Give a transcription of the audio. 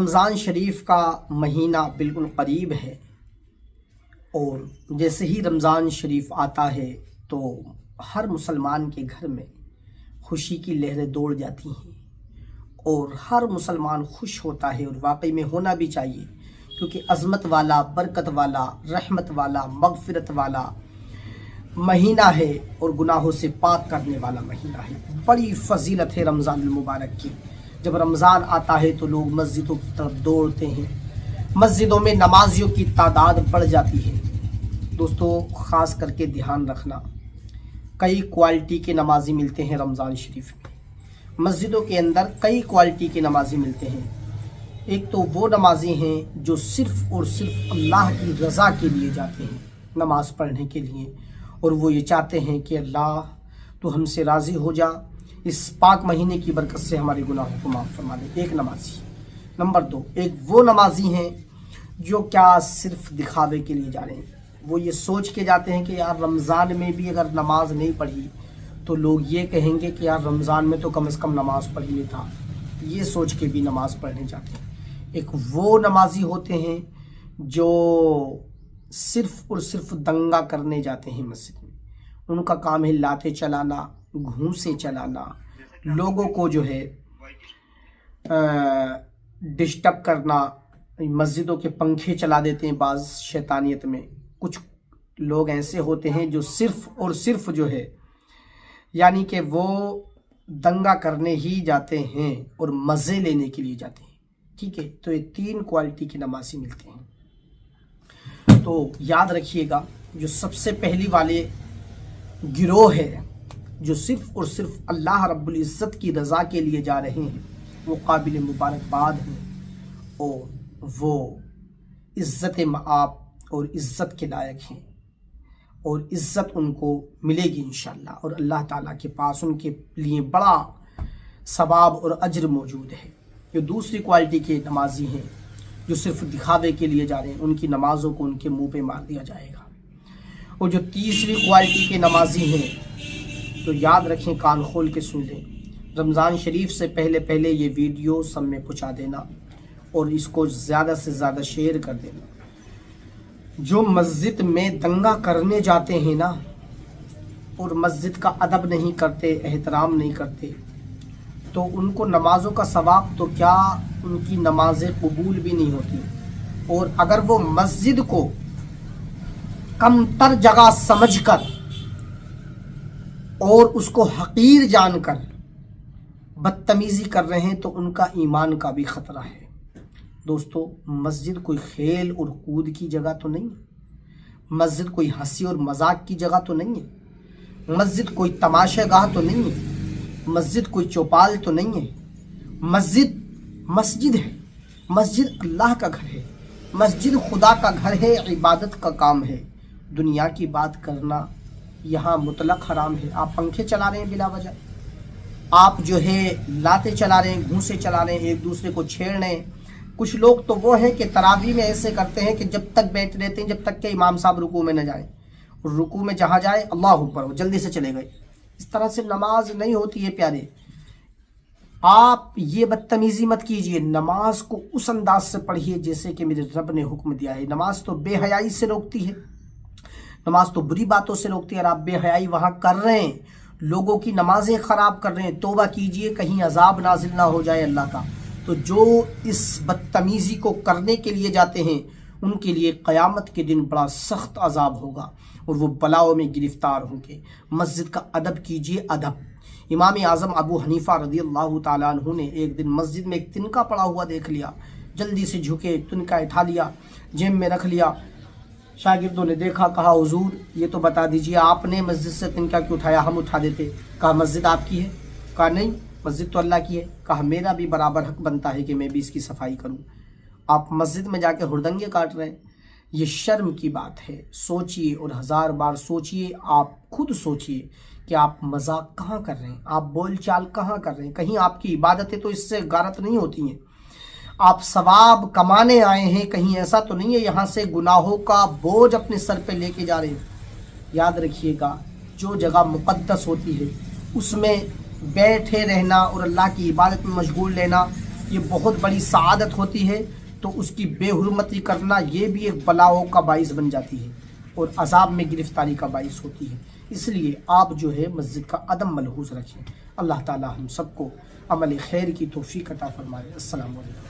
رمضان شریف کا مہینہ بالکل قریب ہے، اور جیسے ہی رمضان شریف آتا ہے تو ہر مسلمان کے گھر میں خوشی کی لہریں دوڑ جاتی ہیں، اور ہر مسلمان خوش ہوتا ہے، اور واقعی میں ہونا بھی چاہیے، کیونکہ عظمت والا، برکت والا، رحمت والا، مغفرت والا مہینہ ہے، اور گناہوں سے پاک کرنے والا مہینہ ہے۔ بڑی فضیلت ہے رمضان المبارک کی۔ جب رمضان آتا ہے تو لوگ مسجدوں کی طرف دوڑتے ہیں، مسجدوں میں نمازیوں کی تعداد بڑھ جاتی ہے۔ دوستو خاص کر کے دھیان رکھنا، کئی کوالٹی کے نمازی ملتے ہیں رمضان شریف میں۔ مسجدوں کے اندر کئی کوالٹی کے نمازی ملتے ہیں۔ ایک تو وہ نمازی ہیں جو صرف اور صرف اللہ کی رضا کے لیے جاتے ہیں نماز پڑھنے کے لیے، اور وہ یہ چاہتے ہیں کہ اللہ تو ہم سے راضی ہو جا، اس پاک مہینے کی برکت سے ہمارے گناہوں کو معاف فرما دے۔ ایک نمازی۔ نمبر دو، ایک وہ نمازی ہیں جو کیا صرف دکھاوے کے لیے جا رہے ہیں۔ وہ یہ سوچ کے جاتے ہیں کہ یار رمضان میں بھی اگر نماز نہیں پڑھی تو لوگ یہ کہیں گے کہ یار رمضان میں تو کم از کم نماز پڑھی لیتا، یہ سوچ کے بھی نماز پڑھنے جاتے ہیں۔ ایک وہ نمازی ہوتے ہیں جو صرف اور صرف دنگا کرنے جاتے ہیں مسجد میں۔ ان کا کام ہے لاتے چلانا، گھونسے چلانا، لوگوں کو جو ہے ڈسٹرب کرنا۔ مسجدوں کے پنکھے چلا دیتے ہیں بعض شیطانیت میں۔ کچھ لوگ ایسے ہوتے ہیں جو صرف اور صرف جو ہے یعنی کہ وہ دنگا کرنے ہی جاتے ہیں اور مزے لینے کے لیے جاتے ہیں۔ ٹھیک ہے، تو یہ تین کوالٹی کے نمازی ملتے ہیں۔ تو یاد رکھیے گا، جو سب سے پہلی والے گروہ ہے جو صرف اور صرف اللہ رب العزت کی رضا کے لیے جا رہے ہیں، وہ قابل مبارکباد ہیں، اور وہ عزت مآب اور عزت کے لائق ہیں، اور عزت ان کو ملے گی انشاءاللہ، اور اللہ تعالیٰ کے پاس ان کے لیے بڑا ثواب اور اجر موجود ہے۔ جو دوسری کوالٹی کے نمازی ہیں جو صرف دکھاوے کے لیے جا رہے ہیں، ان کی نمازوں کو ان کے منہ پہ مار دیا جائے گا۔ اور جو تیسری کوالٹی کے نمازی ہیں تو یاد رکھیں، کان کھول کے سن لیں، رمضان شریف سے پہلے یہ ویڈیو سب میں پہنچا دینا، اور اس کو زیادہ سے زیادہ شیئر کر دینا۔ جو مسجد میں دنگا کرنے جاتے ہیں نا، اور مسجد کا ادب نہیں کرتے، احترام نہیں کرتے، تو ان کو نمازوں کا ثواب تو کیا، ان کی نمازیں قبول بھی نہیں ہوتی۔ اور اگر وہ مسجد کو کم تر جگہ سمجھ کر اور اس کو حقیر جان کر بدتمیزی کر رہے ہیں تو ان کا ایمان کا بھی خطرہ ہے۔ دوستو مسجد کوئی کھیل اور کود کی جگہ تو نہیں ہے، مسجد کوئی ہنسی اور مذاق کی جگہ تو نہیں ہے، مسجد کوئی تماشا گاہ تو نہیں ہے، مسجد کوئی چوپال تو نہیں ہے۔ مسجد ہے، مسجد اللہ کا گھر ہے، مسجد خدا کا گھر ہے، عبادت کا کام ہے۔ دنیا کی بات کرنا یہاں مطلق حرام ہے۔ آپ پنکھے چلا رہے ہیں بلا وجہ، آپ جو ہے لاتے چلا رہے ہیں، گھونسے چلا رہے ہیں، ایک دوسرے کو چھیڑ رہے ہیں۔ کچھ لوگ تو وہ ہیں کہ تراویح میں ایسے کرتے ہیں کہ جب تک بیٹھ رہتے ہیں جب تک کہ امام صاحب رکوع میں نہ جائیں، اور رکوع میں جہاں جائے اللہ اکبر وہ جلدی سے چلے گئے۔ اس طرح سے نماز نہیں ہوتی ہے پیارے۔ آپ یہ بدتمیزی مت کیجئے، نماز کو اس انداز سے پڑھیے جیسے کہ میرے رب نے حکم دیا ہے۔ نماز تو بے حیائی سے روکتی ہے، نماز تو بری باتوں سے روکتی ہے، اور آپ بے حیائی وہاں کر رہے ہیں، لوگوں کی نمازیں خراب کر رہے ہیں۔ توبہ کیجئے، کہیں عذاب نازل نہ ہو جائے اللہ کا۔ تو جو اس بدتمیزی کو کرنے کے لیے جاتے ہیں ان کے لیے قیامت کے دن بڑا سخت عذاب ہوگا، اور وہ بلاؤں میں گرفتار ہوں گے۔ مسجد کا ادب کیجئے، ادب۔ امام اعظم ابو حنیفہ رضی اللہ تعالیٰ عنہ نے ایک دن مسجد میں ایک تنکا پڑا ہوا دیکھ لیا، جلدی سے جھکے، تنکا اٹھا لیا، جیب میں رکھ لیا۔ شاگردوں نے دیکھا، کہا حضور یہ تو بتا دیجئے آپ نے مسجد سے تنکا کیوں اٹھایا، ہم اٹھا دیتے۔ کہا مسجد آپ کی ہے؟ کہا نہیں، مسجد تو اللہ کی ہے۔ کہا میرا بھی برابر حق بنتا ہے کہ میں بھی اس کی صفائی کروں۔ آپ مسجد میں جا کے ہردنگے کاٹ رہے ہیں، یہ شرم کی بات ہے۔ سوچئے، اور ہزار بار سوچئے، آپ خود سوچئے کہ آپ مذاق کہاں کر رہے ہیں، آپ بول چال کہاں کر رہے ہیں۔ کہیں آپ کی عبادتیں تو اس سے غارت نہیں ہوتی ہیں، آپ ثواب کمانے آئے ہیں، کہیں ایسا تو نہیں ہے یہاں سے گناہوں کا بوجھ اپنے سر پہ لے کے جا رہے ہیں۔ یاد رکھیے گا، جو جگہ مقدس ہوتی ہے اس میں بیٹھے رہنا اور اللہ کی عبادت میں مشغول لینا یہ بہت بڑی سعادت ہوتی ہے، تو اس کی بے حرمتی کرنا یہ بھی ایک بلاؤں کا باعث بن جاتی ہے اور عذاب میں گرفتاری کا باعث ہوتی ہے۔ اس لیے آپ جو ہے مسجد کا عدم ملحوظ رکھیں۔ اللہ تعالی ہم سب کو عمل خیر کی توفیق عطا فرمائے۔ السلام علیکم۔